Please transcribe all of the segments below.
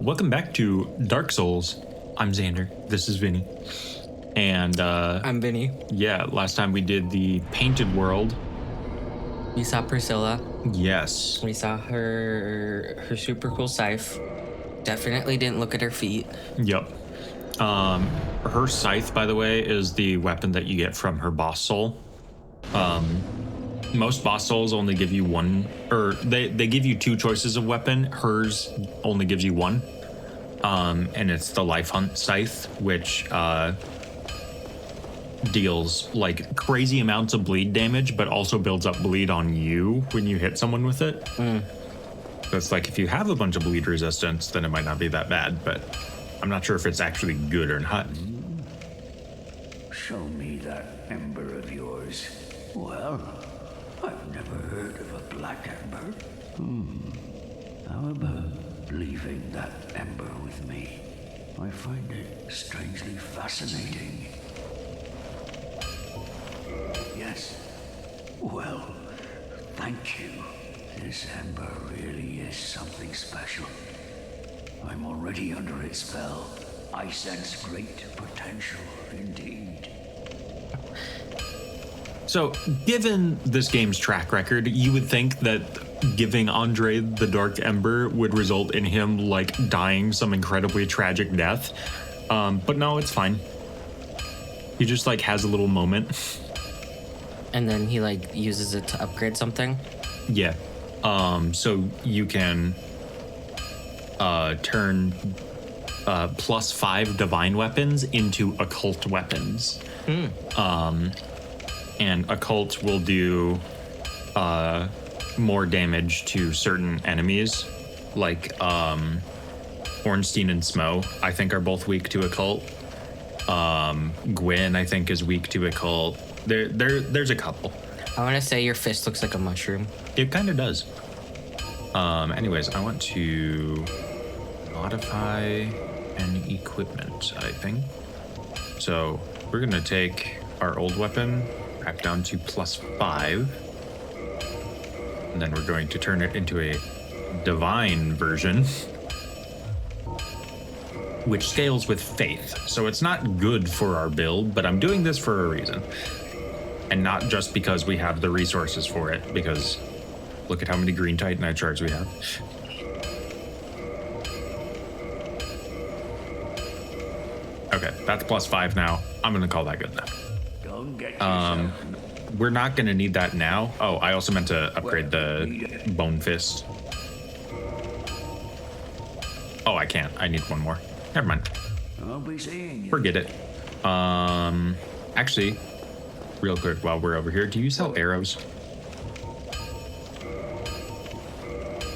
Welcome back to Dark Souls. I'm Xander. This is Vinny. And I'm Vinny. yeah, last time we did the painted world. We saw Priscilla. Yes. We saw her super cool scythe. Definitely didn't look at her feet. Yep. Her scythe, by the way, is the weapon that you get from her boss soul. Most boss souls only give you one, or they give you two choices of weapon. Hers only gives you one. And it's the Life Hunt Scythe, which deals like crazy amounts of bleed damage, but also builds up bleed on you when you hit someone with it. So it's like if you have a bunch of bleed resistance, then it might not be that bad, but I'm not sure if it's actually good or not. Show me that ember of yours. Well, I've never heard of a black ember. How about leaving that ember with me? I find it strangely fascinating. Yes. Well, thank you. This ember really is something special. I'm already under its spell. I sense great potential indeed. So, given this game's track record, you would think that giving Andre the Dark Ember would result in him, like, dying some incredibly tragic death. But no, it's fine. He just, like, has a little moment. And then he like uses it to upgrade something. Yeah. So you can turn +5 divine weapons into occult weapons. And occult will do more damage to certain enemies, like Ornstein and Smo, I think, are both weak to occult. Gwyn, I think, is weak to occult. There's a couple. I want to say your fist looks like a mushroom. It kind of does. Anyways, I want to modify an equipment, I think. So we're gonna take our old weapon back down to +5. And then we're going to turn it into a divine version, which scales with faith. So it's not good for our build, but I'm doing this for a reason. And not just because we have the resources for it, because look at how many green titanite shards we have. Okay, that's +5 now. I'm gonna call that good enough. Don't get yourself. We're not gonna need that now. Oh, I also meant to upgrade the bone fist. Oh, I can't. I need one more. Never mind. I'll be seeing you. Forget it. Actually, real quick while we're over here, do you sell arrows?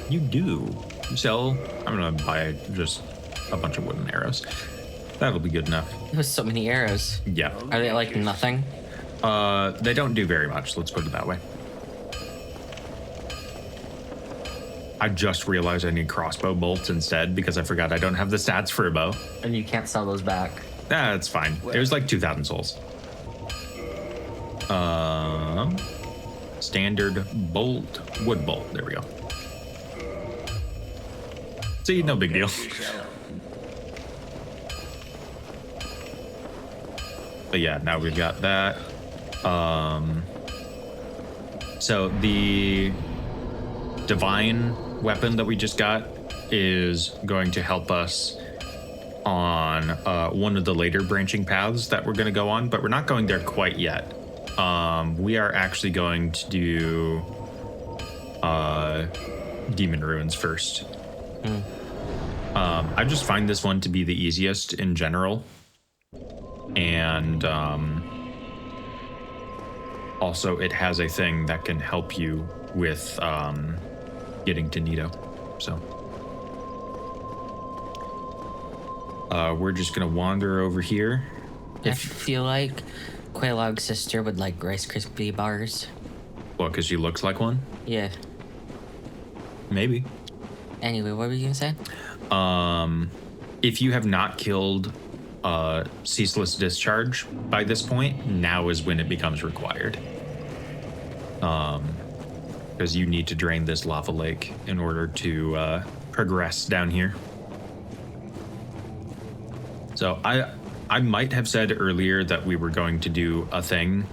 You do. You sell. I'm gonna buy just a bunch of wooden arrows. That'll be good enough. There's so many arrows. Yeah. Are they like nothing? They don't do very much. Let's put it that way. I just realized I need crossbow bolts instead because I forgot I don't have the stats for a bow. And you can't sell those back. It's fine. It was like 2,000 souls. Standard bolt, wood bolt. There we go. See, no big deal. But yeah, now we've got that. So the divine weapon that we just got is going to help us on one of the later branching paths that we're going to go on, but we're not going there quite yet. We are actually going to do Demon Ruins first. I just find this one to be the easiest in general. And also it has a thing that can help you with getting to Nito. So we're just gonna wander over here. I feel like Quaylog's sister would like Rice Krispie bars. Well, because she looks like one? Yeah. Maybe. Anyway, what were you gonna say? If you have not killed Ceaseless Discharge by this point, now is when it becomes required. Because you need to drain this lava lake in order to progress down here. So I might have said earlier that we were going to do a thing,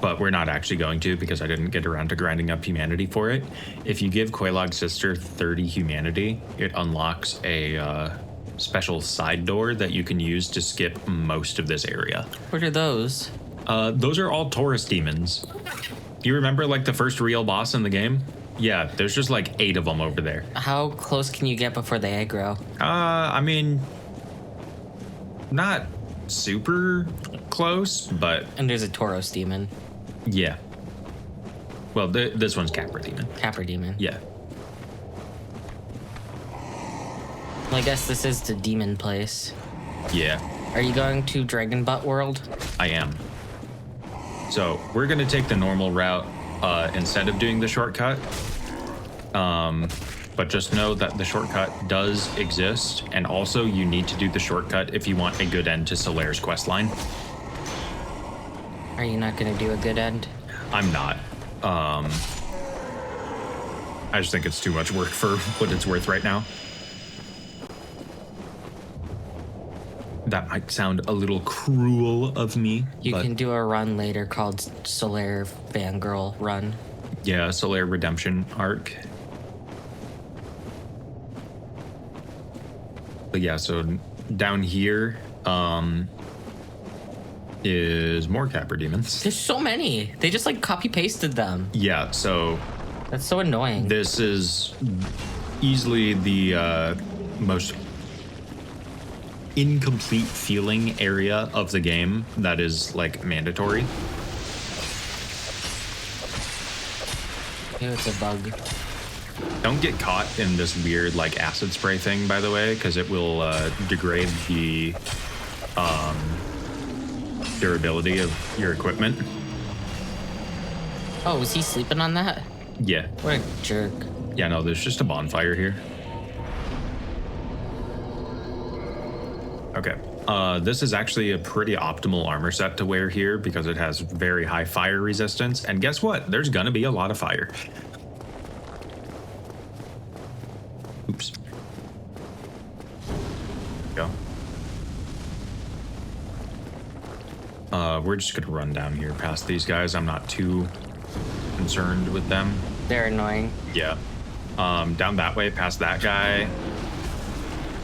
but we're not actually going to because I didn't get around to grinding up humanity for it. If you give Quaylog's sister 30 humanity, it unlocks a special side door that you can use to skip most of this area. What are those? Those are all Taurus demons. You remember like the first real boss in the game? Yeah, there's just like 8 of them over there. How close can you get before they aggro? I mean, not super close, but And there's a Tauros demon. yeah. Well, this one's Capra demon. Capra demon. Yeah. Well, I guess this is the demon place. Yeah, Are you going to Dragon Butt World? I am. So we're gonna take the normal route instead of doing the shortcut. But just know that the shortcut does exist, and also you need to do the shortcut if you want a good end to Solaire's questline. Are you not going to do a good end? I'm not. I just think it's too much work for what it's worth right now. That might sound a little cruel of me. You but can do a run later called Solaire Fangirl Run. yeah, Solaire Redemption arc. But yeah, so down here is more Capra demons. There's so many. They just like copy pasted them. Yeah, so That's so annoying. this is easily the most incomplete feeling area of the game that is like mandatory. Ew, it's a bug. Don't get caught in this weird like acid spray thing, by the way, because it will degrade the durability of your equipment. Oh, was he sleeping on that? Yeah. What a jerk. Yeah, no, there's just a bonfire here. Okay. This is actually a pretty optimal armor set to wear here because it has very high fire resistance. And guess what? There's gonna be a lot of fire. Oops. Go. We're just gonna run down here past these guys. I'm not too concerned with them. They're annoying. Yeah. Down that way, past that guy,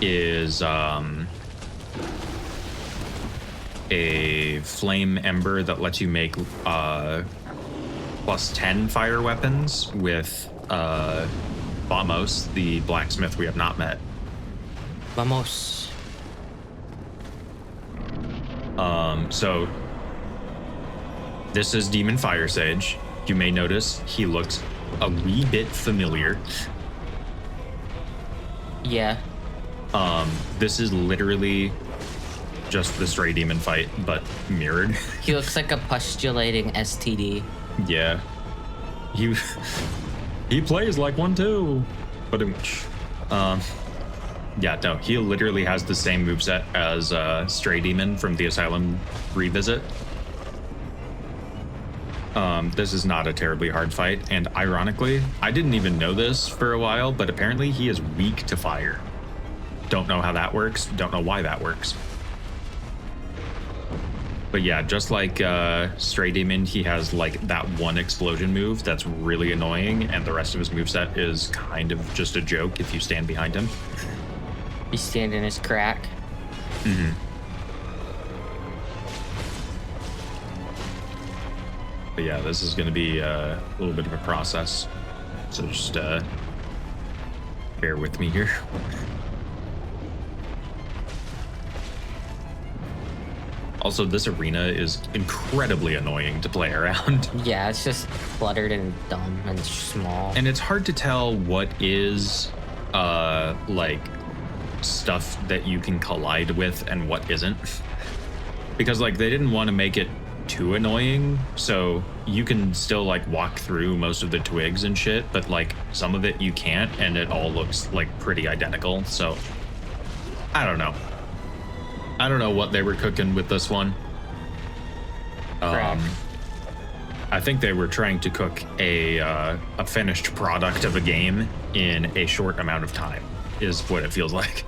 is a flame ember that lets you make plus 10 fire weapons with Vamos, the blacksmith we have not met. Vamos. So this is Demon Fire Sage. You may notice he looks a wee bit familiar. Yeah. This is literally just the Stray Demon fight, but mirrored. He looks like a postulating STD. Yeah. He plays like one too. But yeah, no, he literally has the same moveset as Stray Demon from the Asylum revisit. This is not a terribly hard fight, and ironically, I didn't even know this for a while, but apparently he is weak to fire. Don't know how that works, don't know why that works. But yeah, just like Stray Demon, he has like that one explosion move that's really annoying, and the rest of his moveset is kind of just a joke if you stand behind him. You stand in his crack. Mm-hmm. But yeah, this is going to be a little bit of a process, so just bear with me here. Also, this arena is incredibly annoying to play around. Yeah, it's just cluttered and dumb and small. And it's hard to tell what is like stuff that you can collide with and what isn't. Because like they didn't want to make it too annoying, so you can still like walk through most of the twigs and shit, but like some of it you can't, and it all looks like pretty identical. So I don't know what they were cooking with this one. Crack. I think they were trying to cook a finished product of a game in a short amount of time, is what it feels like.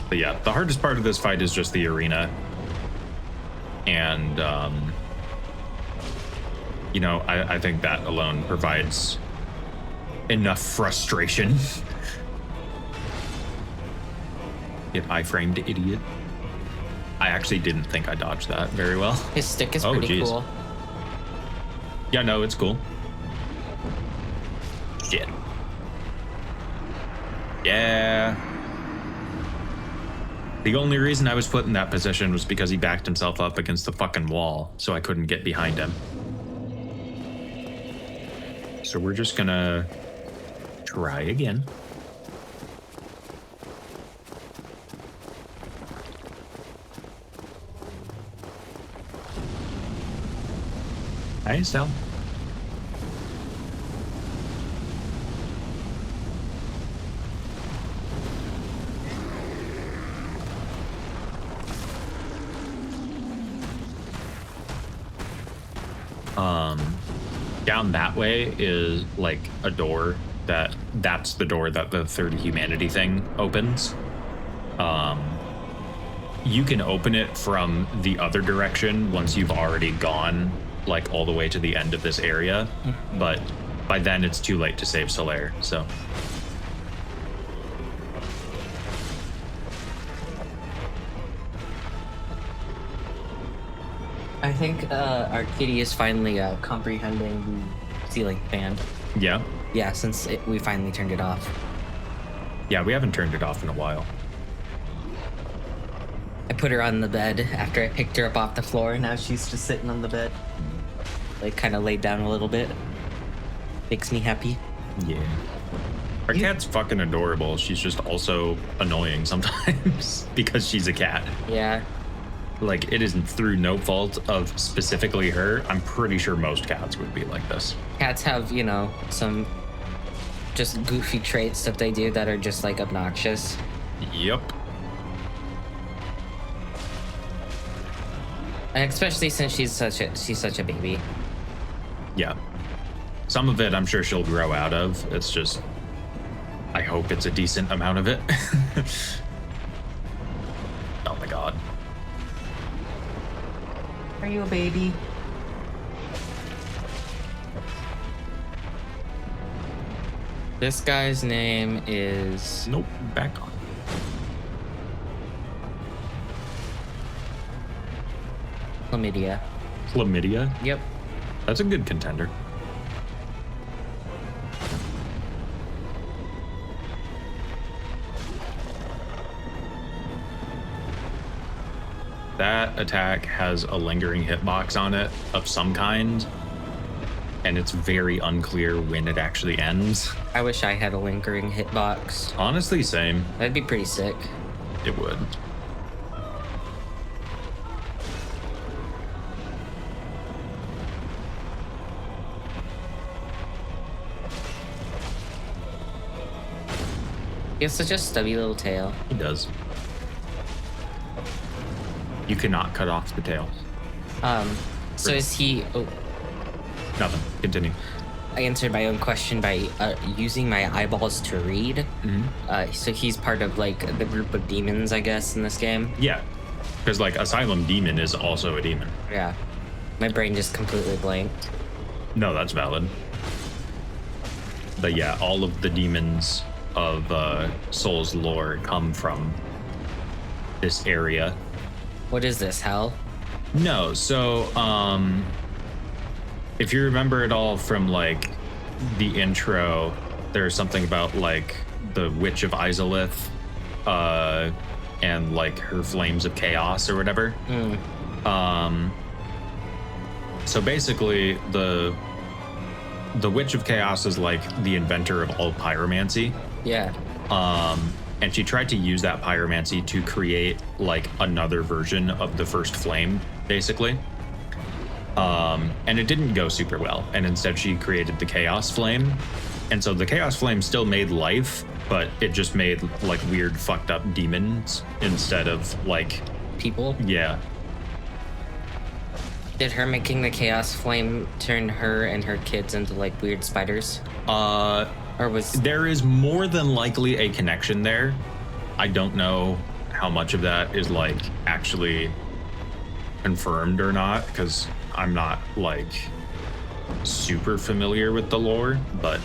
But yeah, the hardest part of this fight is just the arena. And, you know, I think that alone provides enough frustration. Get iframed, idiot. I actually didn't think I dodged that very well. His stick is pretty cool. Yeah, no, it's cool. Shit. Yeah. The only reason I was put in that position was because he backed himself up against the fucking wall, so I couldn't get behind him. So we're just gonna try again. Hi, Estelle. Down that way is like a door that's the door that the 30 humanity thing opens. You can open it from the other direction once you've already gone like all the way to the end of this area, but by then it's too late to save Solaire, so. I think our kitty is finally comprehending the ceiling fan. Yeah? Yeah, since we finally turned it off. Yeah, we haven't turned it off in a while. I put her on the bed after I picked her up off the floor, and now she's just sitting on the bed. Like, kind of laid down a little bit. Makes me happy. Yeah. Our cat's fucking adorable. She's just also annoying sometimes because she's a cat. Yeah. Like, it isn't through no fault of specifically her. I'm pretty sure most cats would be like this. Cats have, you know, some just goofy traits that they do that are just, like, obnoxious. Yep. And especially since she's such a baby. Yeah. Some of it I'm sure she'll grow out of. It's just, I hope it's a decent amount of it. Oh my god. Are you a baby? This guy's name is... Nope, back on. Chlamydia. Chlamydia? Yep. That's a good contender. That attack has a lingering hitbox on it of some kind, and it's very unclear when it actually ends. I wish I had a lingering hitbox. Honestly, same. That'd be pretty sick. It would. He has such a stubby little tail. He does. You cannot cut off the tail. So is he... Oh, Nothing. Continue. I answered my own question by using my eyeballs to read. Mm-hmm. So he's part of, like, the group of demons, I guess, in this game. Yeah. Because, like, Asylum Demon is also a demon. Yeah. My brain just completely blanked. No, that's valid. But yeah, all of the demons of Soul's lore come from this area. What is this, hell? No, so if you remember it all from like the intro, there's something about like the Witch of Izalith and like her flames of chaos or whatever. So basically the Witch of Chaos is like the inventor of all pyromancy. Yeah. And she tried to use that pyromancy to create like another version of the first flame, basically. And it didn't go super well. And instead she created the Chaos Flame. And so the Chaos Flame still made life, but it just made like weird fucked up demons instead of like People. yeah. Did her making the chaos flame turn her and her kids into like weird spiders? Or was There is more than likely a connection there. I don't know how much of that is like actually confirmed or not, because I'm not like super familiar with the lore, but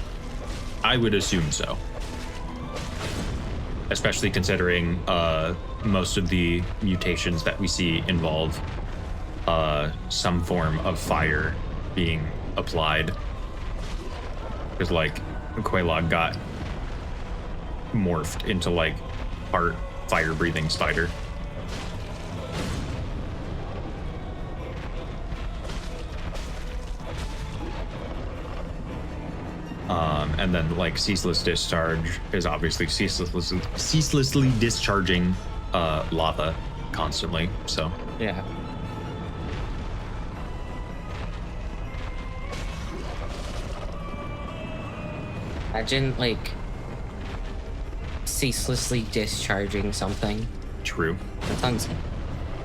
I would assume so. Especially considering most of the mutations that we see involve some form of fire being applied. Because like Quelaag got morphed into like part fire breathing spider. And then like ceaseless discharge is obviously ceaselessly discharging lava constantly. So yeah. Imagine like ceaselessly discharging something. true. That sounds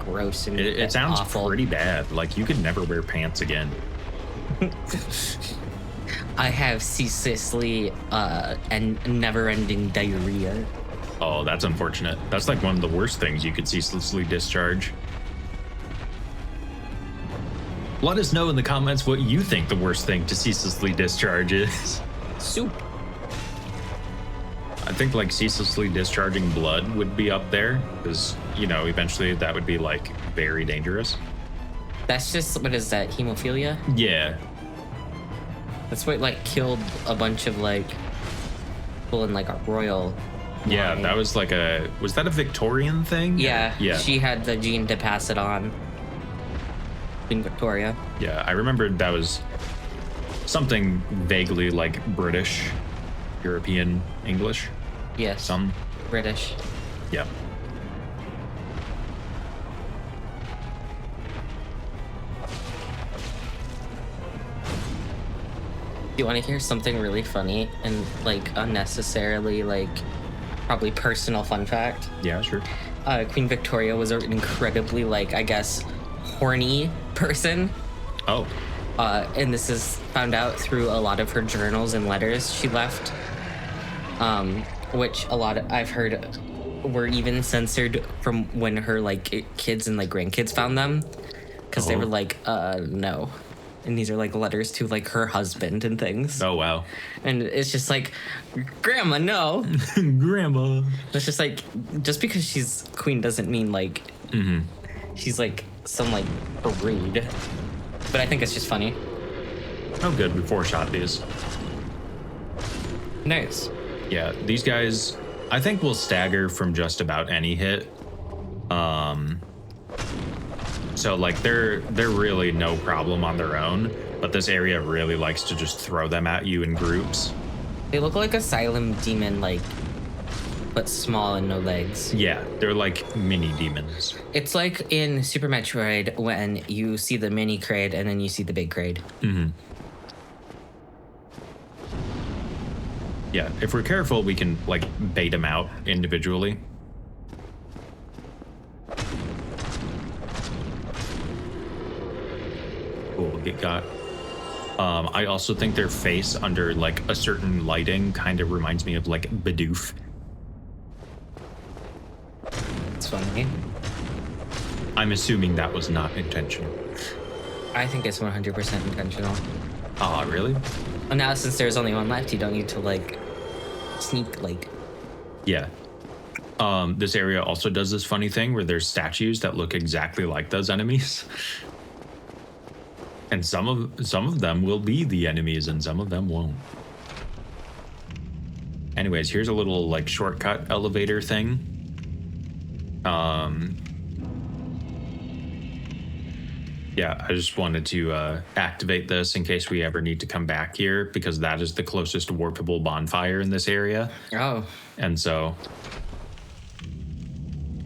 gross and It sounds awful. pretty bad. Like you could never wear pants again. I have ceaselessly and never-ending diarrhea. Oh, that's unfortunate. That's like one of the worst things you could ceaselessly discharge. Let us know in the comments what you think the worst thing to ceaselessly discharge is. Soup. I think like ceaselessly discharging blood would be up there because, you know, eventually that would be like very dangerous. That's just, what is that, hemophilia? Yeah. That's what like killed a bunch of like people in like a royal Yeah, line. that was like was that a Victorian thing? Yeah, Yeah. she had the gene to pass it on. Queen Victoria. Yeah, I remembered that was something vaguely like British, European, English. Yes. Some. British. Yeah. Do you want to hear something really funny and like unnecessarily like probably personal fun fact? Yeah, sure. Queen Victoria was an incredibly like, I guess, horny person. Oh, And this is found out through a lot of her journals and letters she left, which a lot of, I've heard were even censored from when her like kids and like grandkids found them, because they Oh. were like, no. And these are like letters to like her husband and things. oh wow. And it's just like, Grandma, no. Grandma. It's just like, just because she's queen doesn't mean like she's like some like rude. But I think it's just funny. Oh good, we foreshot these. Nice. Yeah, these guys I think will stagger from just about any hit. So like they're really no problem on their own, but this area really likes to just throw them at you in groups. They look like Asylum demon, like, but small and no legs. Yeah, they're like mini demons. It's like in Super Metroid when you see the mini Kraid and then you see the big Kraid. Yeah, if we're careful, we can like bait them out individually. Cool, get got. I also think their face under like a certain lighting kind of reminds me of like Bidoof. It's funny. I'm assuming that was not intentional. I think it's 100% intentional. Ah, really? And now since there's only one left, you don't need to like sneak like. Yeah. This area also does this funny thing where there's statues that look exactly like those enemies. And some of them will be the enemies and some of them won't. Anyways, here's a little like shortcut elevator thing. Yeah, I just wanted to activate this in case we ever need to come back here because that is the closest warpable bonfire in this area. Oh, And so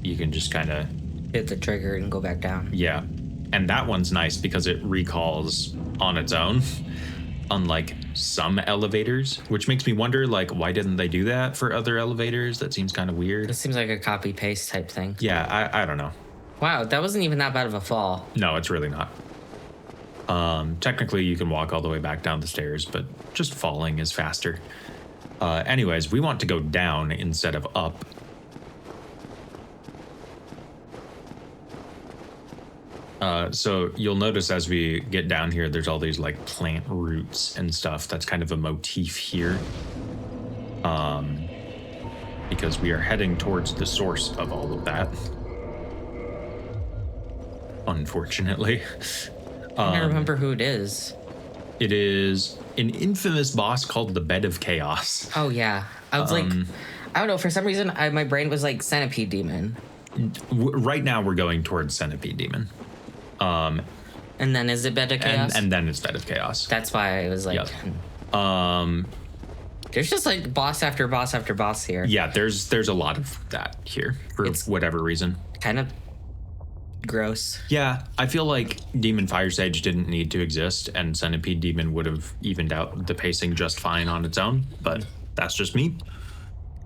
you can just kind of, hit the trigger and go back down. yeah. And that one's nice because it recalls on its own. unlike some elevators, which makes me wonder, like, why didn't they do that for other elevators? That seems kind of weird. This seems like a copy paste type thing. Yeah, I don't know. Wow, that wasn't even that bad of a fall. No, it's really not. Technically, you can walk all the way back down the stairs, but just falling is faster. Anyways, we want to go down instead of up. So you'll notice as we get down here, there's all these like plant roots and stuff. That's kind of a motif here. Because we are heading towards the source of all of that. Unfortunately. I don't remember who it is. It is an infamous boss called the Bed of Chaos. Oh, yeah. I was like, I don't know. For some reason, my brain was like Centipede Demon. Right now, we're going towards Centipede Demon. And then is it Bed of Chaos? And then it's Bed of Chaos. That's why I was like... Yep. There's just like boss after boss after boss here. Yeah, there's a lot of that here for whatever reason. Kind of gross. Yeah, I feel like Demon Fire Sage didn't need to exist, and Centipede Demon would have evened out the pacing just fine on its own, but that's just me.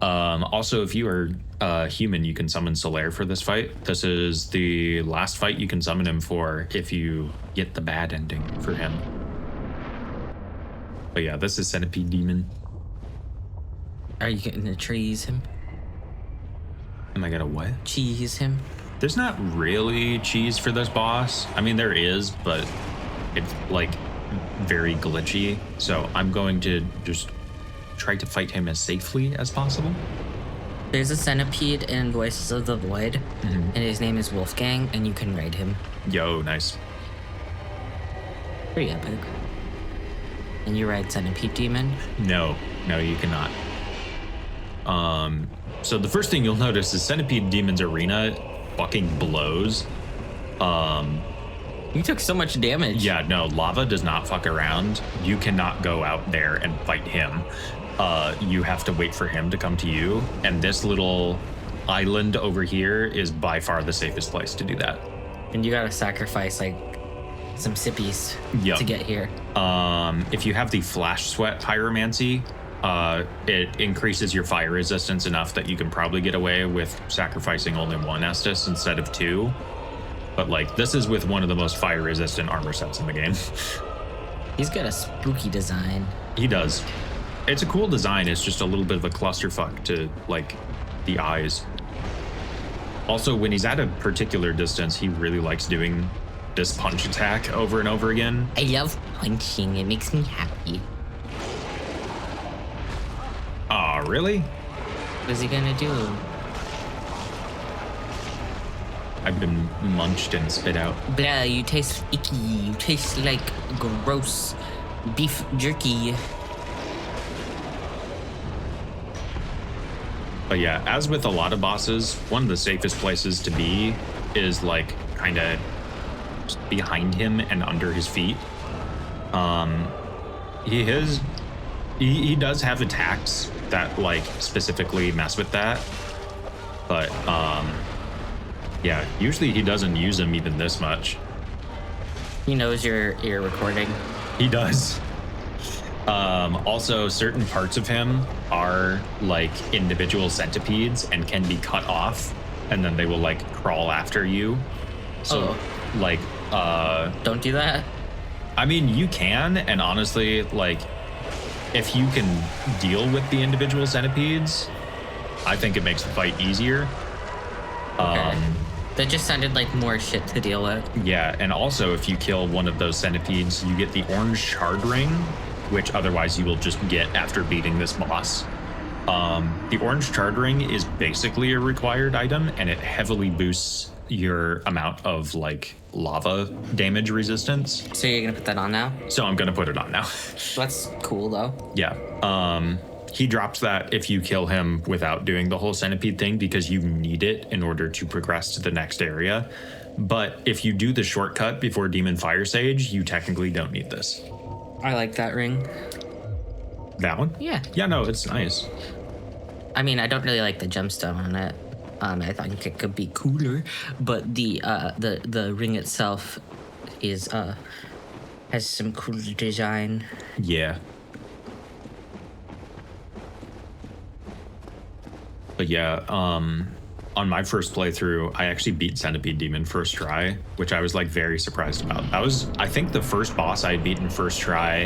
Also, if you are human, you can summon Solaire for this fight. This is the last fight you can summon him for if you get the bad ending for him. But yeah, this is Centipede Demon. Are you going to cheese him? Am I gonna what? Cheese him? There's not really cheese for this boss. I mean, there is, but it's like very glitchy. So I'm going to just try to fight him as safely as possible. There's a centipede in Voices of the Void, and his name is Wolfgang, and you can ride him. Yo, nice. Pretty epic. And you ride Centipede Demon? No, you cannot. So the first thing you'll notice is Centipede Demon's arena fucking blows. You took so much damage. Yeah, no, lava does not fuck around. You cannot go out there and fight him. You have to wait for him to come to you. And this little island over here is by far the safest place to do that. And you gotta sacrifice like some sippies to get here. If you have the Flash Sweat Pyromancy, it increases your fire resistance enough that you can probably get away with sacrificing only one Estus instead of two. But like, this is with one of the most fire resistant armor sets in the game. He's got a spooky design. He does. It's a cool design. It's just a little bit of a clusterfuck to like the eyes. Also, when he's at a particular distance, he really likes doing this punch attack over and over again. I love punching. It makes me happy. Aw, really? What is he gonna do? I've been munched and spit out. Blah, you taste icky. You taste like gross beef jerky. But yeah, as with a lot of bosses, one of the safest places to be is like kind of behind him and under his feet. He does have attacks that like specifically mess with that, but yeah, usually he doesn't use them even this much. He knows you're recording. He does. Also, certain parts of him are like individual centipedes and can be cut off, and then they will like crawl after you. So, like, don't do that. I mean, you can, and honestly, like, if you can deal with the individual centipedes, I think it makes the fight easier. Okay. That just sounded like more shit to deal with. Yeah, and also if you kill one of those centipedes, you get the orange shard ring, which otherwise you will just get after beating this boss. The orange shard ring is basically a required item, and it heavily boosts your amount of like lava damage resistance. So you're gonna put that on now? So I'm gonna put it on now. That's cool though. Yeah. He drops that if you kill him without doing the whole centipede thing, because you need it in order to progress to the next area. But if you do the shortcut before Demon Fire Sage, you technically don't need this. I like that ring. That one? Yeah. Yeah, no, it's nice. I mean, I don't really like the gemstone on it. I think it could be cooler, but the ring itself is I Has some cool design. Yeah. But yeah, on my first playthrough, I actually beat Centipede Demon first try, which I was like very surprised about. That was, I think, the first boss I had beaten first try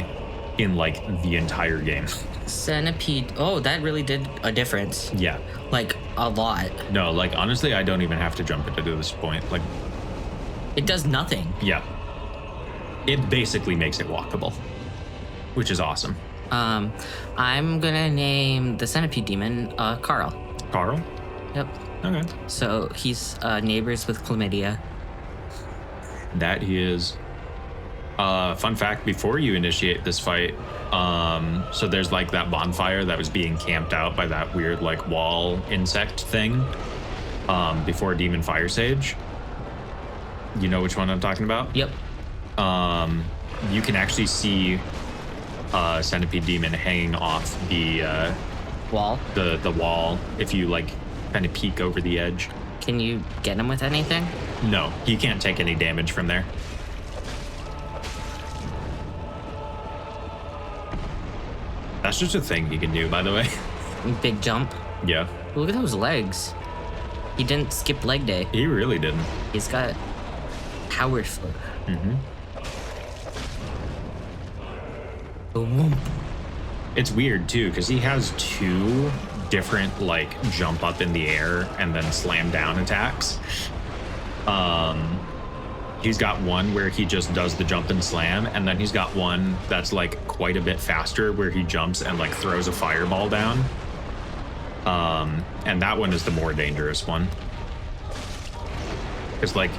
in like the entire game. Centipede. Oh, that really did a difference. Yeah. Like a lot. No, like honestly, I don't even have to jump into this point. Like, it does nothing. yeah. It basically makes it walkable, which is awesome. I'm gonna name the Centipede Demon Carl. Carl? Yep. Okay. So he's neighbors with chlamydia. That he is. Fun fact, before you initiate this fight, so there's like that bonfire that was being camped out by that weird like wall insect thing before Demon Fire Sage. You know which one I'm talking about? Yep. You can actually see Centipede Demon hanging off the Wall. the wall if you like kind of peek over the edge. Can you get him with anything? No, he can't take any damage from there. That's just a thing he can do, by the way. Big jump. Yeah, Look at those legs. He didn't skip leg day. he really didn't. He's got powered foot. Mm-hmm. Boom. It's weird too, because he has two different like jump up in the air and then slam down attacks. He's got one where he just does the jump and slam, and then he's got one that's like quite a bit faster where he jumps and like throws a fireball down. And that one is the more dangerous one. Because like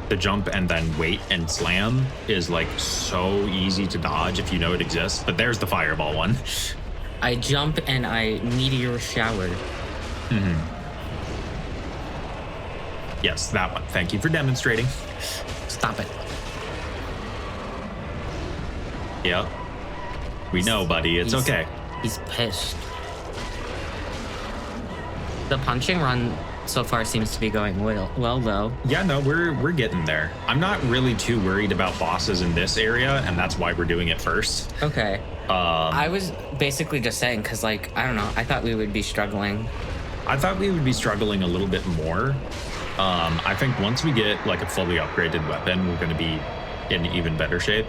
the jump and then wait and slam is like so easy to dodge if you know it exists. But there's the fireball one. I jump and I meteor shower. Mm-hmm. Yes, that one. Thank you for demonstrating. Stop it. Yep. We know, buddy. It's okay. He's pissed. The punching run so far seems to be going well though. Yeah, no, we're getting there. I'm not really too worried about bosses in this area, and that's why we're doing it first. Okay. I was basically just saying, because like, I don't know, I thought we would be struggling. I thought we would be struggling a little bit more. I think once we get like a fully upgraded weapon, we're going to be in even better shape.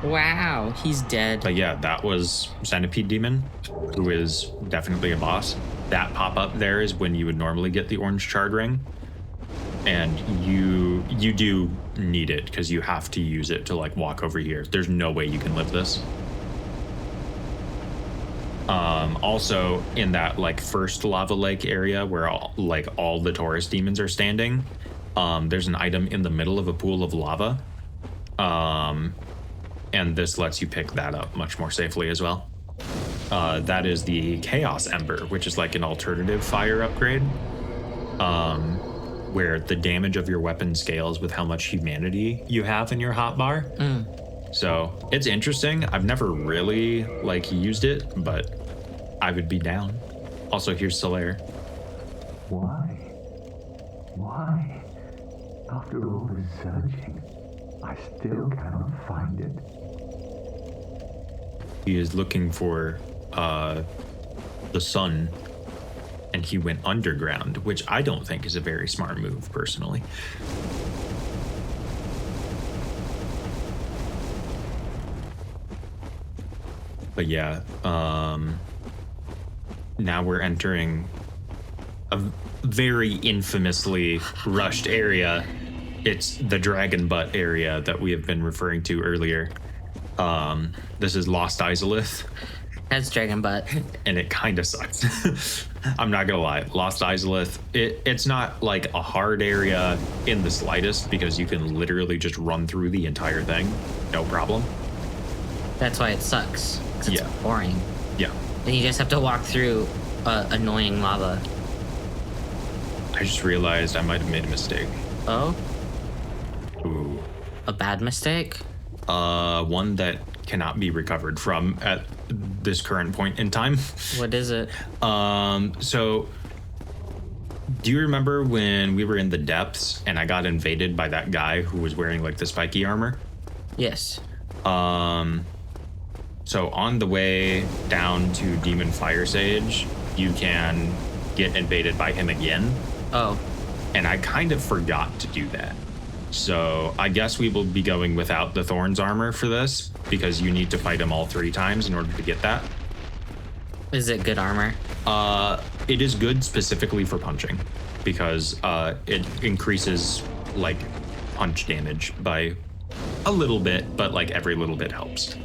Wow, he's dead. But yeah, that was Centipede Demon, who is definitely a boss. That pop-up there is when you would normally get the orange charred ring. And you do need it, because you have to use it to like walk over here. There's no way you can live this. Also in that like first lava lake area where all the tourist demons are standing, there's an item in the middle of a pool of lava. And this lets you pick that up much more safely as well. That is the Chaos Ember, which is like an alternative fire upgrade, where the damage of your weapon scales with how much humanity you have in your hotbar. So it's interesting. I've never really like used it, but I would be down. Also, here's Solaire. Why? Why? After all this searching, I still cannot find it. He is looking for the sun, and he went underground, which I don't think is a very smart move, personally. But yeah, now we're entering a very infamously rushed area. It's the Dragon Butt area that we have been referring to earlier. This is Lost Izalith. That's Dragon Butt. And it kind of sucks. I'm not gonna lie. Lost Izalith, it's not like a hard area in the slightest, because you can literally just run through the entire thing. No problem. That's why it sucks. 'Cause it's boring. Yeah. And you just have to walk through annoying lava. I just realized I might have made a mistake. Oh? Ooh. A bad mistake? One that cannot be recovered from at this current point in time. What is it? So Do you remember when we were in the depths and I got invaded by that guy who was wearing like the spiky armor? Yes. So on the way down to Demon Fire Sage, you can get invaded by him again. Oh. And I kind of forgot to do that. So I guess we will be going without the Thorns armor for this because you need to fight him all 3 times in order to get that. Is it good armor? It is good specifically for punching because it increases like punch damage by a little bit, but like every little bit helps.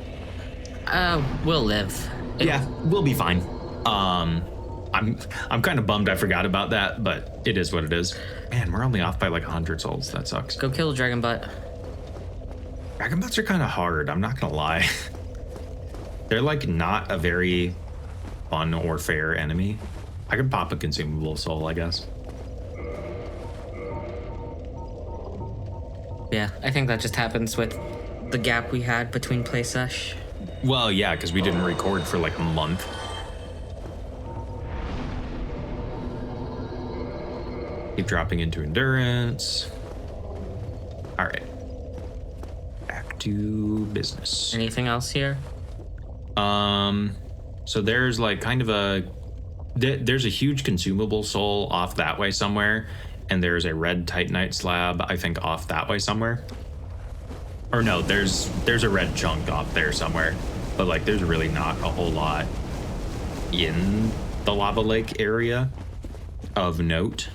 We'll live. Yeah, we'll be fine. I'm kind of bummed I forgot about that, but it is what it is. Man, we're only off by like 100 souls. That sucks. Go kill a dragon butt. Dragon butts are kind of hard. I'm not gonna lie. They're like not a very fun or fair enemy. I could pop a consumable soul, I guess. Yeah, I think that just happens with the gap we had between play sesh. Well, yeah, because we didn't record for like a month. Keep dropping into endurance. All right. Back to business. Anything else here? So there's like kind of there's a huge consumable soul off that way somewhere, and there's a red titanite slab, I think, off that way somewhere. Or no, there's a red chunk off there somewhere, but like there's really not a whole lot in the lava lake area of note.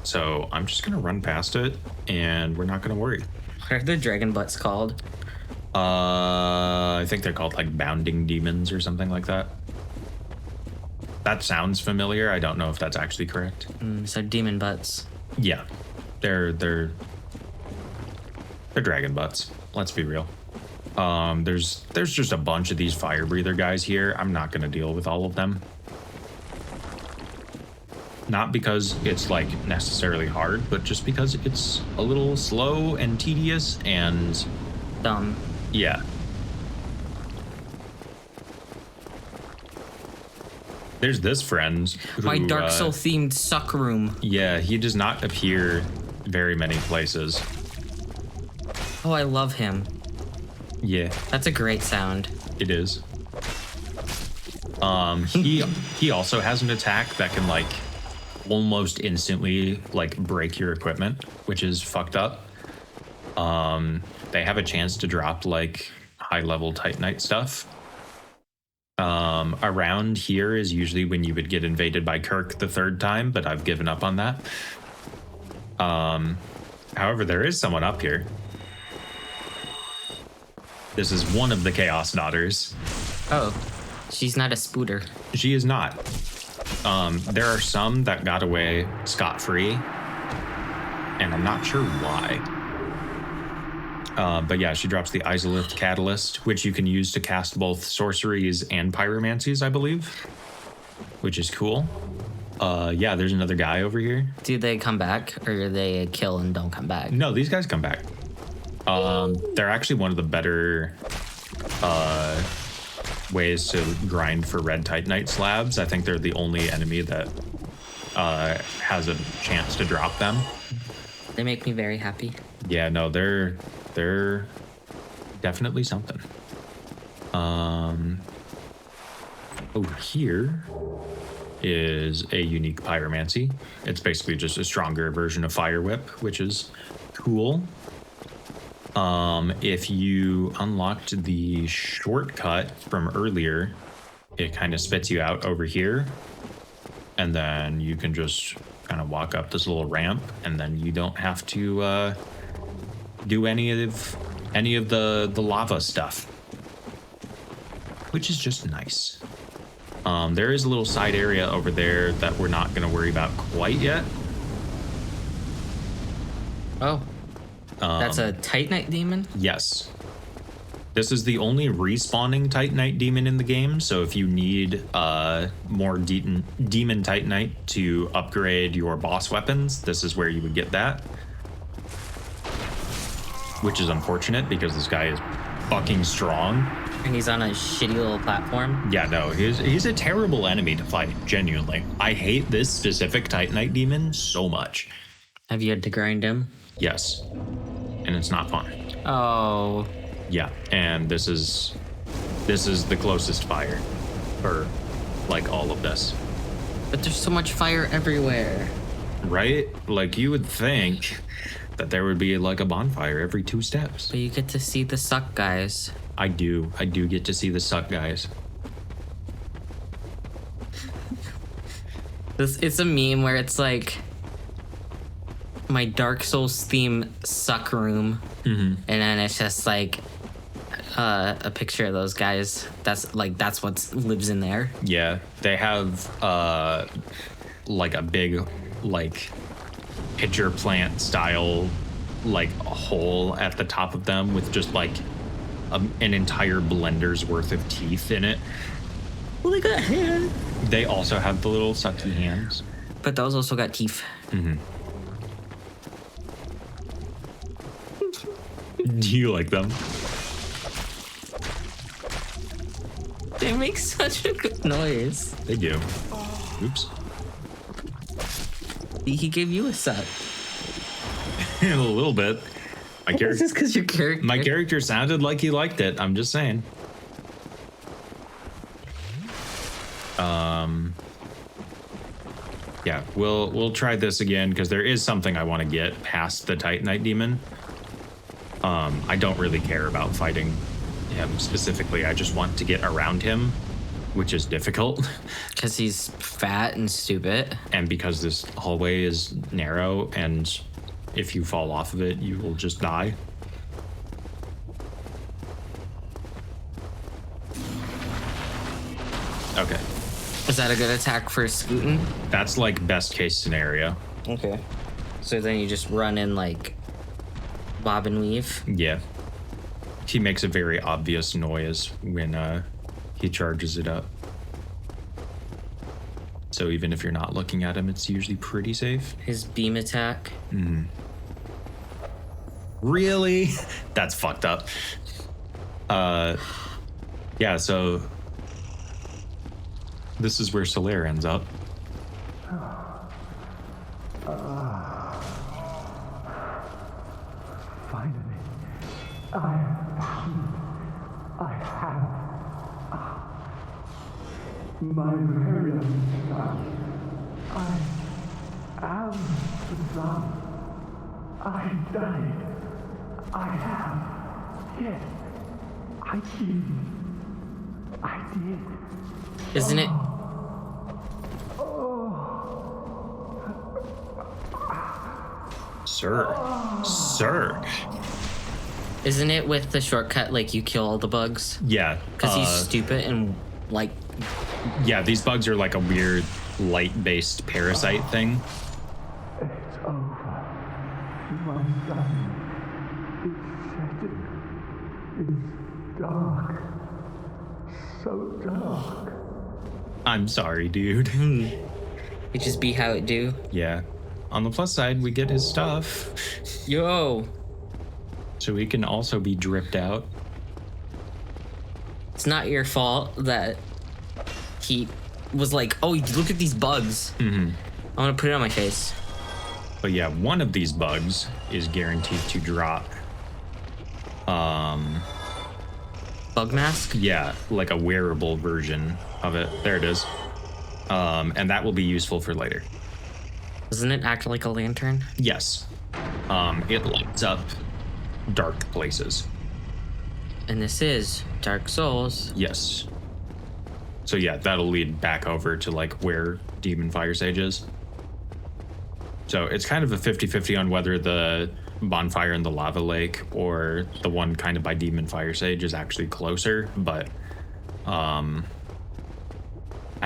So I'm just gonna run past it, and we're not gonna worry. What are the dragon butts called? I think they're called like bounding demons or something like that. That sounds familiar. I don't know if that's actually correct. So demon butts. Yeah, they're dragon butts. Let's be real. There's just a bunch of these fire breather guys here. I'm not gonna deal with all of them. Not because it's like necessarily hard, but just because it's a little slow and tedious and Dumb. yeah. There's this friend who, My Dark Soul themed suck room. yeah, he does not appear very many places. Oh, I love him. Yeah, That's a great sound. it is. He also has an attack that can like almost instantly like break your equipment, which is fucked up. They have a chance to drop like high level titanite stuff. Around here is usually when you would get invaded by Kirk the 3rd time, but I've given up on that. However, there is someone up here. This is one of the Chaos Daughters. Oh, she's not a spooter. She is not. There are some that got away scot-free, and I'm not sure why. But yeah, she drops the Izolith Catalyst, which you can use to cast both sorceries and pyromancies, I believe, which is cool. Yeah, there's another guy over here. Do they come back, or do they kill and don't come back? No, these guys come back. They're actually one of the better ways to grind for red titanite slabs. I think they're the only enemy that has a chance to drop them. They make me very happy. Yeah, no, they're definitely something. Over here is a unique pyromancy. It's basically just a stronger version of Fire Whip, which is cool. If you unlocked the shortcut from earlier, it kind of spits you out over here, and then you can just kind of walk up this little ramp, and then you don't have to do any of the lava stuff, which is just nice. There is a little side area over there that we're not going to worry about quite yet. Oh, that's a Titanite demon? Yes. This is the only respawning Titanite demon in the game, so if you need more demon Titanite to upgrade your boss weapons, this is where you would get that. Which is unfortunate because this guy is fucking strong. And he's on a shitty little platform. Yeah, no, he's a terrible enemy to fight, genuinely. I hate this specific Titanite demon so much. Have you had to grind him? Yes. And it's not fun. Oh. Yeah, and this is the closest fire for like all of this. But there's so much fire everywhere. Right? Like you would think that there would be like a bonfire every 2 steps. But you get to see the suck guys. I do get to see the suck guys. It's a meme where it's like my Dark Souls theme suck room. And then it's just like a picture of those guys. That's what lives in there. Yeah, they have like a big like pitcher plant style like a hole at the top of them with just like an entire blender's worth of teeth in it. Well, they got hands. They also have the little sucky hands. But those also got teeth. Do you like them? They make such a good noise. They do. Oops. He gave you a suck. A little bit. Is this because your character? My character sounded like he liked it. I'm just saying. Yeah, we'll try this again because there is something I want to get past the Titanite demon. I don't really care about fighting him specifically. I just want to get around him, which is difficult. Because he's fat and stupid. And because this hallway is narrow, and if you fall off of it, you will just die. Okay. Is that a good attack for scooting? That's like best case scenario. Okay. So then you just run in like bob and weave? Yeah. He makes a very obvious noise when he charges it up. So even if you're not looking at him, it's usually pretty safe. His beam attack? Really? That's fucked up. Yeah, so this is where Solaire ends up. Finally, I have my very own son. I am the son. I died. I have. Yes, I did. I did. Isn't it? Sir. Isn't it with the shortcut like you kill all the bugs? Yeah. Because he's stupid and like. Yeah, these bugs are like a weird light-based parasite thing. It's over. My son is setting. It's dark. So dark. I'm sorry, dude. It just be how it do. Yeah. On the plus side, we get his stuff. Yo. So he can also be dripped out. It's not your fault that he was like, oh, look at these bugs. I want to put it on my face. But yeah, one of these bugs is guaranteed to drop. Bug mask? Yeah, like a wearable version of it. There it is. And that will be useful for later. Doesn't it act like a lantern? Yes. It lights up dark places. And this is Dark Souls. Yes. So yeah, that'll lead back over to like where Demon Fire Sage is. So it's kind of a 50-50 on whether the bonfire in the lava lake or the one kind of by Demon Fire Sage is actually closer, but I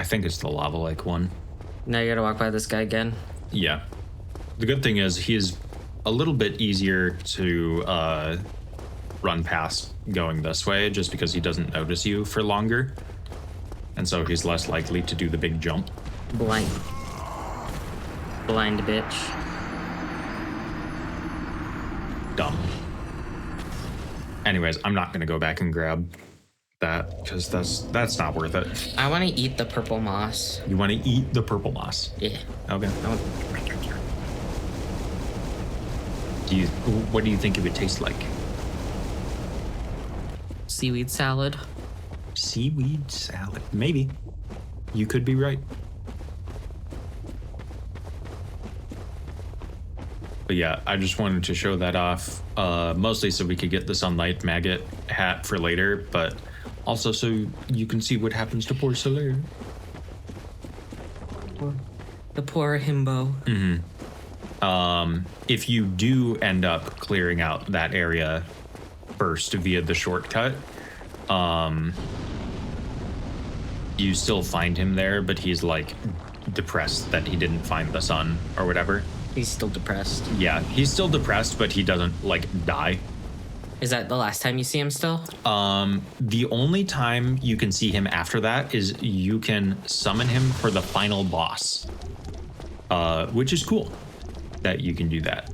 think it's the lava lake one. Now you gotta walk by this guy again. Yeah. The good thing is he's a little bit easier to run past going this way just because he doesn't notice you for longer. And so he's less likely to do the big jump. Blind bitch. Dumb. Anyways, I'm not going to go back and grab that because that's not worth it. I want to eat the purple moss. You want to eat the purple moss? Yeah. Okay. I want- What do you think it would taste like? Seaweed salad. Seaweed salad. Maybe. You could be right. But yeah, I just wanted to show that off, mostly so we could get the Sunlight Maggot hat for later, but also so you can see what happens to poor Soler. The poor himbo. If you do end up clearing out that area first via the shortcut, you still find him there, but he's like depressed that he didn't find the sun or whatever. He's still depressed. Yeah, he's still depressed, but he doesn't like die. Is that the last time you see him still? The only time you can see him after that is you can summon him for the final boss, which is cool that you can do that.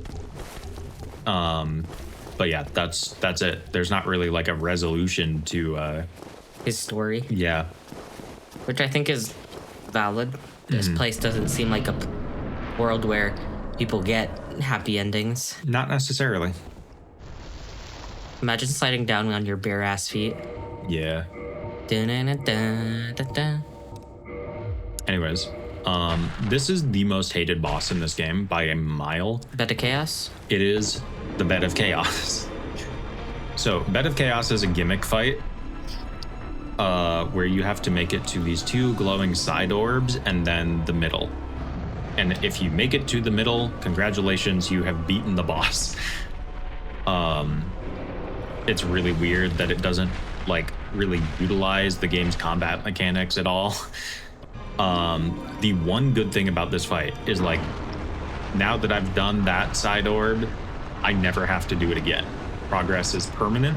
But yeah, that's it. There's not really like a resolution to His story. yeah. Which I think is valid. This place doesn't seem like a world where people get happy endings. Not necessarily. Imagine sliding down on your bare ass feet. Yeah. Dun-dun-dun-dun-dun-dun. Anyways, this is the most hated boss in this game by a mile. Bed of Chaos? It is the Bed of Chaos. So, Bed of Chaos is a gimmick fight where you have to make it to these two glowing side orbs and then the middle. And if you make it to the middle, congratulations, you have beaten the boss. It's really weird that it doesn't like really utilize the game's combat mechanics at all. The one good thing about this fight is like, now that I've done that side orb, I never have to do it again. Progress is permanent,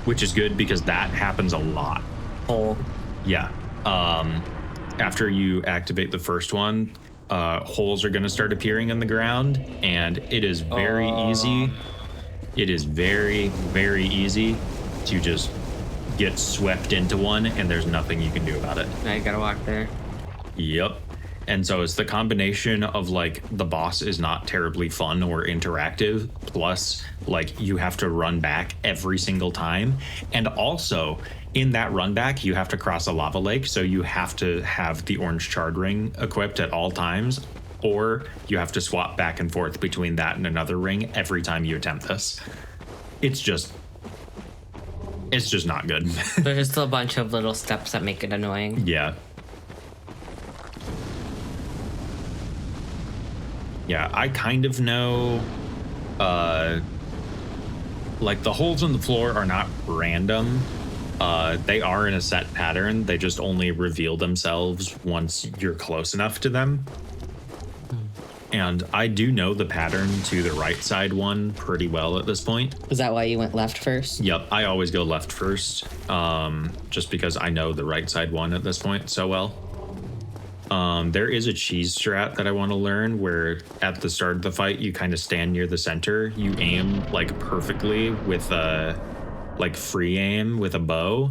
which is good because that happens a lot. Hole. Yeah. After you activate the first one, holes are going to start appearing in the ground, and it is very easy. It is very, very easy to just get swept into one, and there's nothing you can do about it. Now you gotta walk there. Yep. And so it's the combination of like the boss is not terribly fun or interactive, plus like you have to run back every single time. And also in that run back, you have to cross a lava lake. So you have to have the orange charred ring equipped at all times, or you have to swap back and forth between that and another ring every time you attempt this. It's just not good. There's just a bunch of little steps that make it annoying. Yeah. Yeah, I kind of know, like the holes in the floor are not random. They are in a set pattern. They just only reveal themselves once you're close enough to them. And I do know the pattern to the right side one pretty well at this point. Is that why you went left first? Yep, I always go left first, just because I know the right side one at this point so well. There is a cheese strat that I want to learn where at the start of the fight, you kind of stand near the center. You aim like perfectly with like free aim with a bow,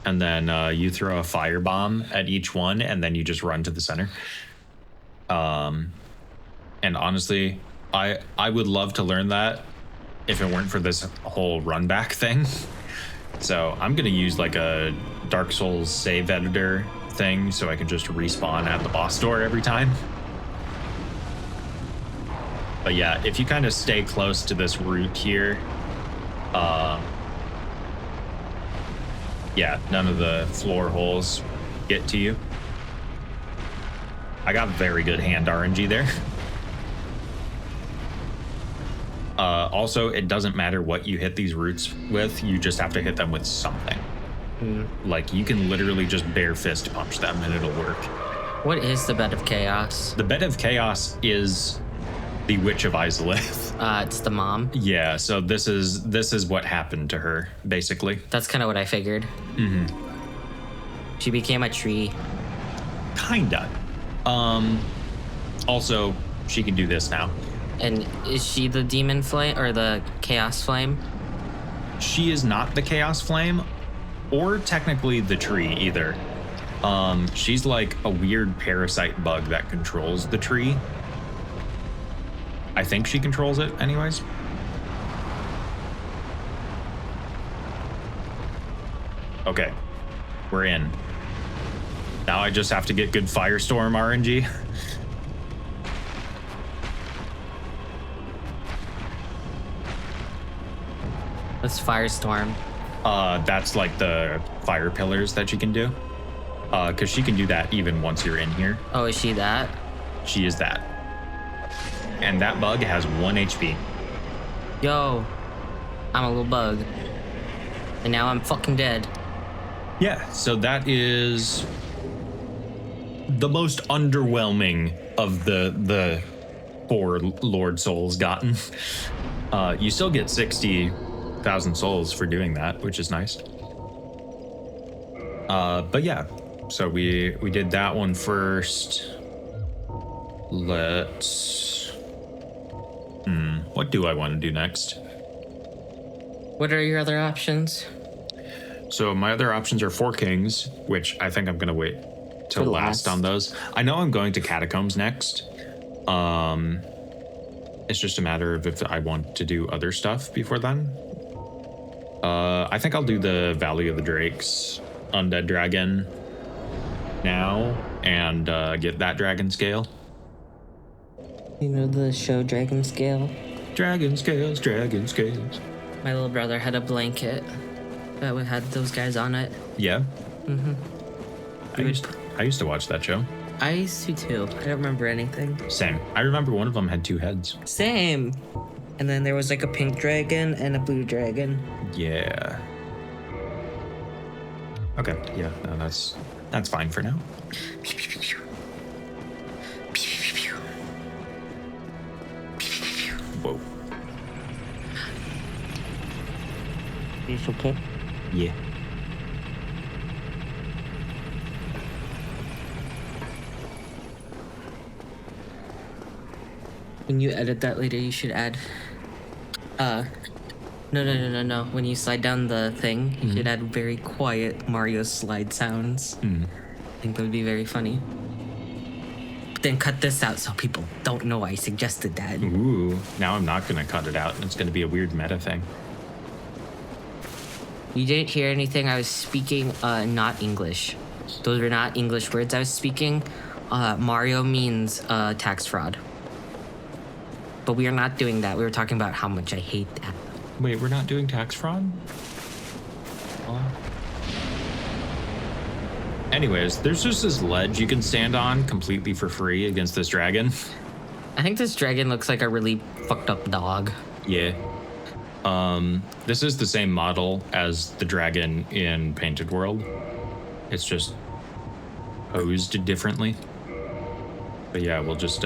and then you throw a firebomb at each one, and then you just run to the center. And honestly, I would love to learn that if it weren't for this whole run back thing. So I'm gonna use like a Dark Souls save editor thing so I can just respawn at the boss door every time. But yeah, if you kind of stay close to this route here, yeah, none of the floor holes get to you. I got very good hand RNG there. Also, it doesn't matter what you hit these roots with, you just have to hit them with something. Like, you can literally just bare fist punch them and it'll work. What is the Bed of Chaos? The Bed of Chaos is the Witch of Izalith. It's the mom. Yeah, so this is what happened to her, basically. That's kind of what I figured. She became a tree. Kinda. Also, she can do this now. And is she the demon flame or the chaos flame? she is not the Chaos Flame or technically the tree either. She's like a weird parasite bug that controls the tree. I think she controls it anyways. Okay, we're in. Now I just have to get good Firestorm RNG. What's Firestorm? That's like the fire pillars that you can do. Because she can do that even once you're in here. Oh, is she that? She is that. And that bug has 1 HP. Yo, I'm a little bug. And now I'm fucking dead. Yeah, so that is the most underwhelming of the 4 Lord Souls gotten. You still get 60,000 souls for doing that, which is nice. But yeah, so we did that one first. Let's... what do I want to do next? What are your other options? So my other options are 4 Kings, which I think I'm going to wait till last on those. I know I'm going to Catacombs next. It's just a matter of if I want to do other stuff before then. I think I'll do the Valley of the Drakes Undead Dragon now and get that dragon scale. You know the show Dragon Scale? Dragon scales, dragon scales. My little brother had a blanket that had those guys on it. Yeah. Mm-hmm. I used to watch that show. I used to too. I don't remember anything. Same. I remember one of them had 2 heads. Same. And then there was like a pink dragon and a blue dragon. Yeah. Okay. Yeah. No, that's fine for now. Whoa. You okay? Yeah. When you edit that later, you should add. No. When you slide down the thing, you should add very quiet Mario slide sounds. I think that would be very funny. But then cut this out so people don't know I suggested that. Ooh. Now I'm not gonna cut it out. It's gonna be a weird meta thing. You didn't hear anything. I was speaking not English. Those were not English words I was speaking. Mario means tax fraud. But we are not doing that. We were talking about how much I hate that. Wait, we're not doing tax fraud? Anyways, there's just this ledge you can stand on completely for free against this dragon. I think this dragon looks like a really fucked up dog. Yeah. This is the same model as the dragon in Painted World. It's just posed differently. But yeah, we'll just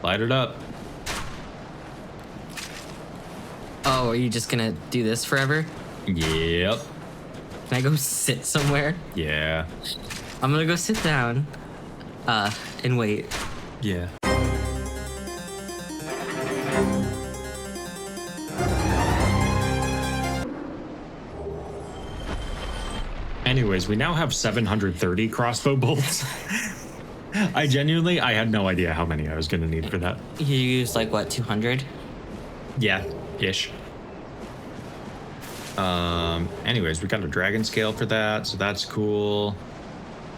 light it up. Oh, are you just gonna do this forever? Yep. Can I go sit somewhere? Yeah. I'm gonna go sit down and wait. Yeah. Anyways, we now have 730 crossbow bolts. I had no idea how many I was going to need for that. You used like what, 200? Yeah, ish. Anyways, we got a dragon scale for that, so that's cool.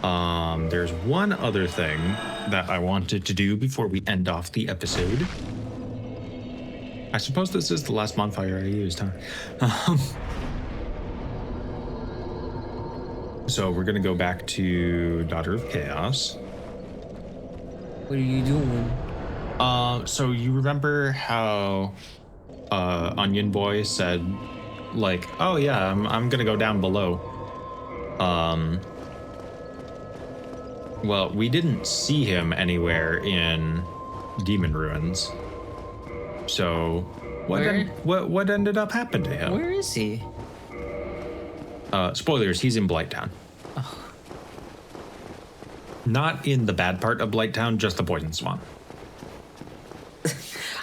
There's one other thing that I wanted to do before we end off the episode. I suppose this is the last bonfire I used, huh? So we're gonna go back to Daughter of Chaos. What are you doing? So you remember how Onion Boy said, like, oh yeah, I'm gonna go down below. Well, we didn't see him anywhere in Demon Ruins. So what ended up happening to him? Where is he? Spoilers, he's in Blighttown. Oh. Not in the bad part of Blighttown, just the Poison Swamp.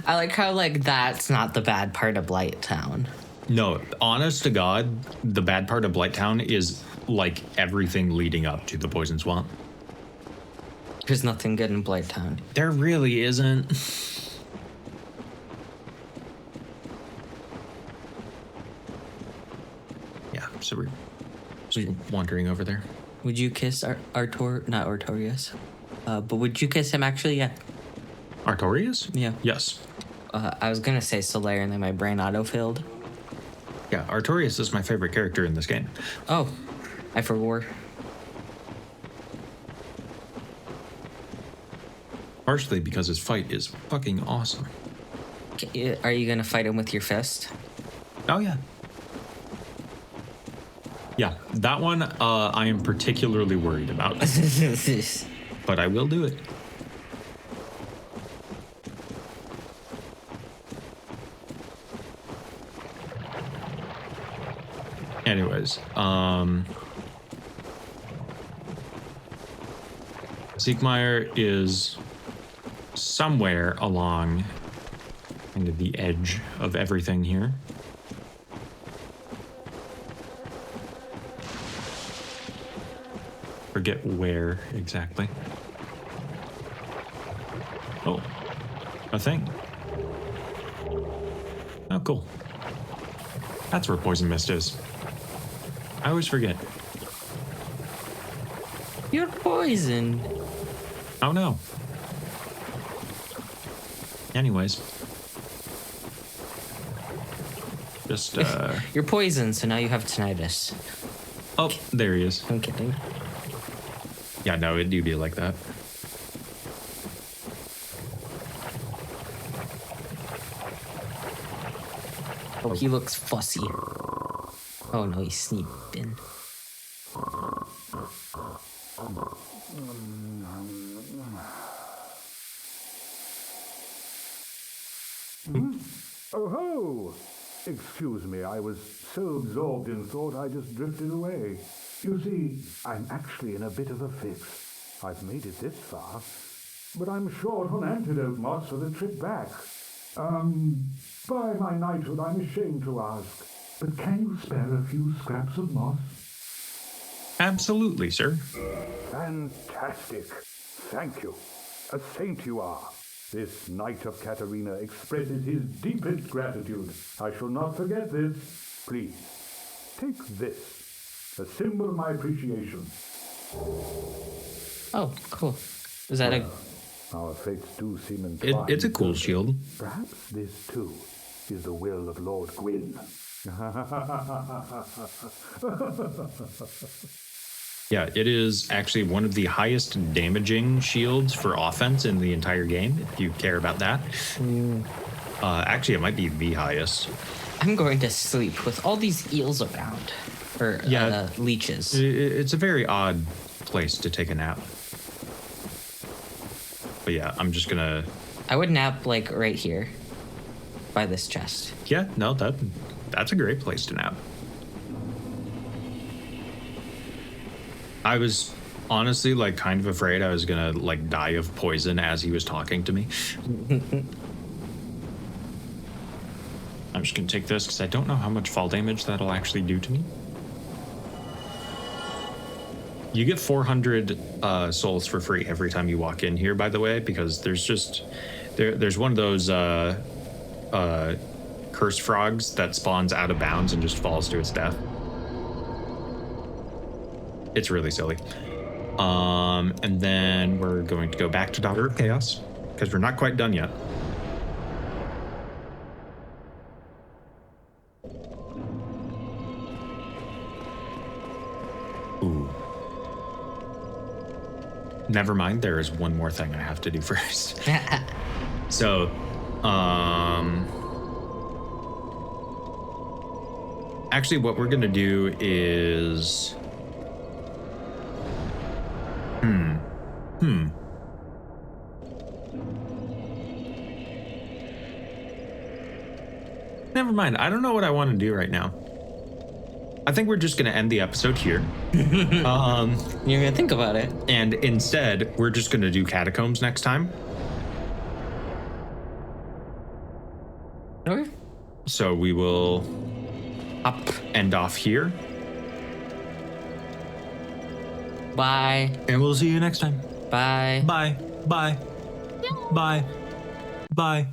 I like how like that's not the bad part of Blight Town. No, honest to God, the bad part of Blighttown is like everything leading up to the Poison Swamp. There's nothing good in Blight Town. There really isn't. Yeah, so we're just wandering over there. Would you kiss not Artorias, but would you kiss him actually? Yeah. Artorias? Yeah. Yes. I was gonna say Solaire and then my brain autofilled. Yeah, Artorias is my favorite character in this game. Oh, I forgot. Partially because his fight is fucking awesome. Are you gonna fight him with your fist? Oh, yeah. Yeah, that one I am particularly worried about. But I will do it. Anyways, Siegmeyer is somewhere along kind of the edge of everything here. Forget where exactly. Oh, a thing. Oh, cool. That's where Poison Mist is. I always forget. You're poisoned. Oh no. Anyways. Just, You're poisoned, so now you have tinnitus. Oh, there he is. I'm kidding. Yeah, no, it do be like that. Oh, he looks fussy. Oh no, he's sleeping. Oh ho! Excuse me, I was so absorbed in thought I just drifted away. You see, I'm actually in a bit of a fix. I've made it this far, but I'm short on antidote moss for the trip back. By my knighthood, I'm ashamed to ask, but can you spare a few scraps of moss? Absolutely, sir. Fantastic. Thank you. A saint you are. This Knight of Katarina expresses his deepest gratitude. I shall not forget this. Please, take this, a symbol of my appreciation. Oh, cool. Is that Our fates do seem entwined. It's a cool shield. Perhaps this, too, is the will of Lord Gwyn. Yeah, it is actually one of the highest damaging shields for offense in the entire game, if you care about that. Actually, it might be the highest. I'm going to sleep with all these eels around. Or leeches. It's a very odd place to take a nap. But yeah, I'm just gonna... I would nap like right here. By this chest. Yeah, no, that's a great place to nap. I was honestly like kind of afraid I was gonna like die of poison as he was talking to me. I'm just gonna take this because I don't know how much fall damage that'll actually do to me. You get 400 souls for free every time you walk in here, by the way, because there's just there's one of those cursed frogs that spawns out of bounds and just falls to its death. It's really silly. And then we're going to go back to Daughter of Chaos because we're not quite done yet. Ooh. Never mind, there is one more thing I have to do first. So, actually what we're gonna do is... Never mind. I don't know what I want to do right now. I think we're just going to end the episode here. You're going to think about it. And instead, we're just going to do Catacombs next time. Okay. So we will end off here. Bye. And we'll see you next time. Bye. Bye. Bye. Bye. Bye.